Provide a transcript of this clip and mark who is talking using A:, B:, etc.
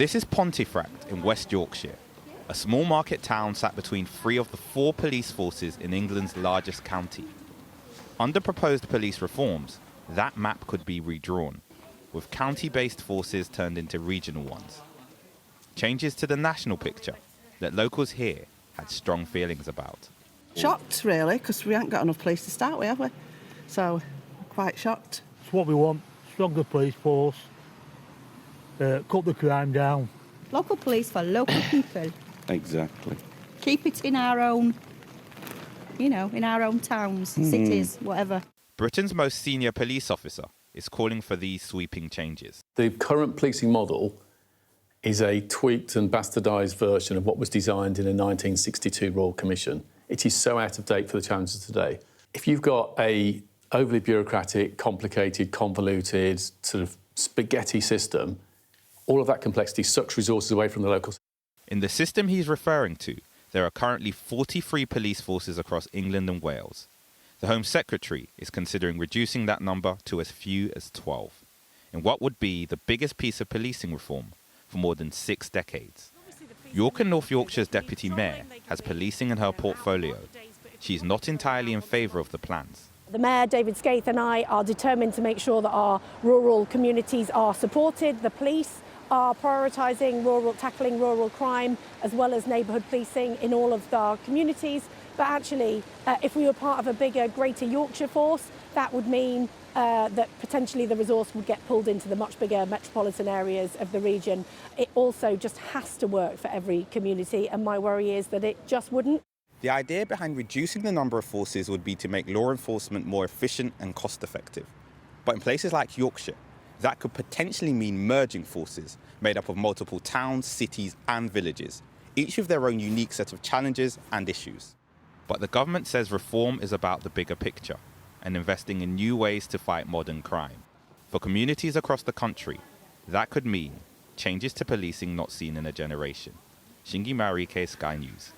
A: This is Pontefract in West Yorkshire, a small market town sat between 3 of the 4 police forces in England's largest county. Under proposed police reforms, that map could be redrawn, with county-based forces turned into regional ones. Changes to the national picture that locals here had strong feelings about.
B: Shocked, really, because we haven't got enough police to start with, have we? So, quite shocked.
C: It's what we want, stronger police force, cut the crime down.
D: Local police for local people.
E: Exactly.
D: Keep it in our own, in our own towns, cities, whatever.
A: Britain's most senior police officer is calling for these sweeping changes.
F: The current policing model is a tweaked and bastardised version of what was designed in a 1962 Royal Commission. It is so out of date for the challenges today. If you've got a overly bureaucratic, complicated, convoluted, sort of spaghetti system, all of that complexity sucks resources away from the locals.
A: In the system he's referring to, there are currently 43 police forces across England and Wales. The Home Secretary is considering reducing that number to as few as 12, in what would be the biggest piece of policing reform for more than 6 decades. York and North Yorkshire's Deputy Mayor has policing in her portfolio. She's not entirely in favour of the plans.
G: The Mayor, David Skaith, and I are determined to make sure that our rural communities are supported. The police are prioritising tackling rural crime as well as neighbourhood policing in all of our communities. But actually, if we were part of a bigger, greater Yorkshire force, that would mean that potentially the resource would get pulled into the much bigger metropolitan areas of the region. It also just has to work for every community, and my worry is that it just wouldn't.
A: The idea behind reducing the number of forces would be to make law enforcement more efficient and cost-effective. But in places like Yorkshire, that could potentially mean merging forces made up of multiple towns, cities and villages, each with their own unique set of challenges and issues. But the government says reform is about the bigger picture and investing in new ways to fight modern crime. For communities across the country, that could mean changes to policing not seen in a generation. Shingi Marike, Sky News.